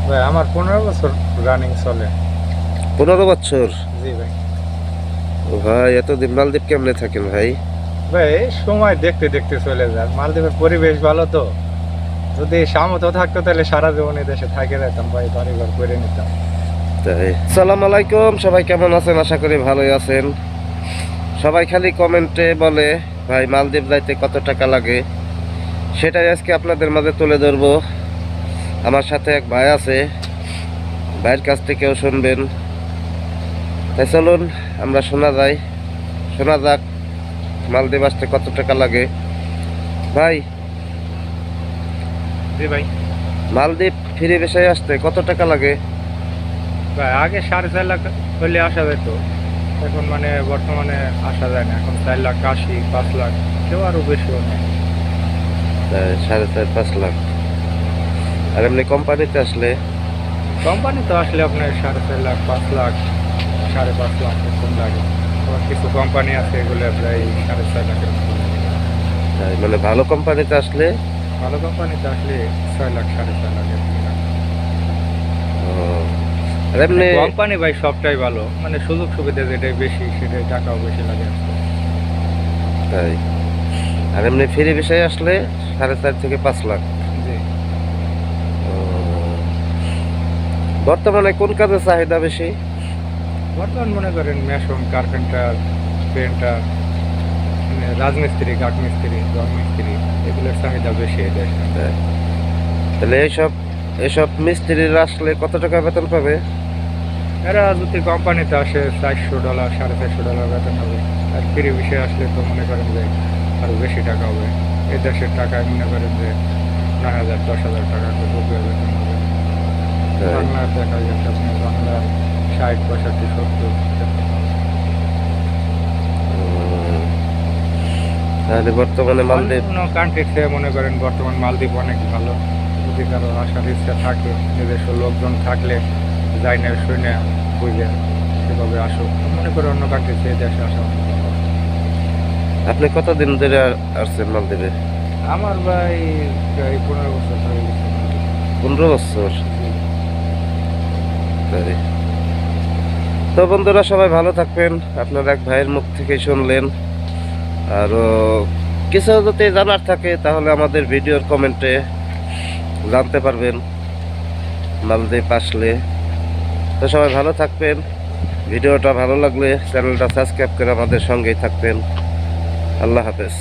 ভাই আমার 15 বছর রানিং চলে। 15 বছর? জি ভাই। ও ভাই, এতদিন মালদ্বীপ কেমনে থাকেন ভাই? ভাই সময় দেখতে দেখতে চলে যায়, মালদ্বীপের পরিবেশ ভালো তো। যদি সামর্থ্য থাকতো তাহলে সারা জীবন এই দেশে থাকে যেতাম ভাই, বাড়ি ঘর করে নিতাম। তাই, সালাম আলাইকুম, সবাই কেমন আছেন? আশা করি ভালোই আছেন। সবাই খালি কমেন্টে বলে ভাই মালদ্বীপ যাইতে কত টাকা লাগে, সেটাই আজকে আপনাদের মাঝে তুলে ধরবো। আমার সাথে এক ভাই আছে, ভাইয়ের কাছ থেকেও শুনবেন। তাই চলুন আমরা শোনা যাক মালদ্বীপ আসতে কত টাকা লাগে। ভাই, জি ভাই। মালদ্বীপ ফ্রি ভিসায় আসতে কত টাকা লাগে? ভাই আগে 4.5 লাখ হলে আসা যেত, এখন মানে বর্তমানে আসা যায় না। এখন 4 লাখ 80, 5 লাখ, কেউ আরো বেশিও নেয়। তাই 4.5-5 লাখ। আর এমনি কোম্পানিতে আসলে? কোম্পানি তো আসলে আপনার 4.5 লাখ, 5 লাখ, 5.5 লাখ এরকম লাগে। আবার কিছু কোম্পানি আছে এগুলো প্রায় 4.5 লাখের মতো লাগে। তাই মানে ভালো কোম্পানিতে আসলে? ভালো কোম্পানিতে আসলে 6 লাখ, 6.5 লাখ এরকম লাগে। ও, আর মানে এমনি? কোম্পানি ভাই সবটাই ভালো, মানে সুযোগ সুবিধা যেটাই বেশি সেটাই টাকাও বেশি লাগে আসতে। তাই, আর এমনি ফ্রি ভিসায় আসলে 4.5 থেকে 5 লাখ। জি। ও, বর্তমানে কোন কাজের চাহিদা বেশি? বর্তমান মনে করেন মেশন, কার্পেন্টার, পেন্টার, মানে রাজমিস্ত্রি, কাঠমিস্ত্রি, রং মিস্ত্রি, এগুলোর চাহিদা বেশি এই দেশে। তাই, তাহলে এইসব মিস্ত্রিরা আসলে কত টাকা বেতন পাবে? এরা যদি কোম্পানিতে আসে $400, $450 বেতন হবে। আর ফ্রি বিষয়ে আসলে তো মনে করেন যে আরো বেশি টাকা হবে। এই দেশের টাকায় মনে করেন যে 9,000, 10,000 টাকা করে রুপিয়া বেতন হবে। তাই, বাংলার দেখা যাচ্ছে আপনি বাংলার 60, 65, 70 বেতন হবে। উম, তাহলে বর্তমানে মালদ্বীপ। অন্য কান্ট্রির চেয়ে মনে করেন বর্তমান মালদ্বীপ অনেক ভালো। যদি কারো আসার ইচ্ছা থাকে, নিজস্ব লোকজন থাকলে যাই না শুই না বুঝে সেভাবে আসুক। মনে করি অন্য কান্ট্রির চেয়ে দেশে আসা অনেক ভালো। আপনি কতদিন ধরে আসছেন মালদ্বীপে? আমার ভাই প্রায় 15 বছর হয়ে গেছে মালদ্বীপে। 15 বছর? জি। তাই, তো বন্ধুরা সবাই ভালো থাকবেন। আপনার এক ভাইয়ের মুখ থেকে শুনলেন। আরও কিছু যদি জানার থাকে তাহলে আমাদের ভিডিওর কমেন্টে জানতে পারবেন মালদ্বীপ আসলে। তো সবাই ভালো থাকবেন। ভিডিওটা ভালো লাগলে চ্যানেলটা সাবস্ক্রাইব করে আমাদের সঙ্গেই থাকবেন। আল্লাহ হাফেজ।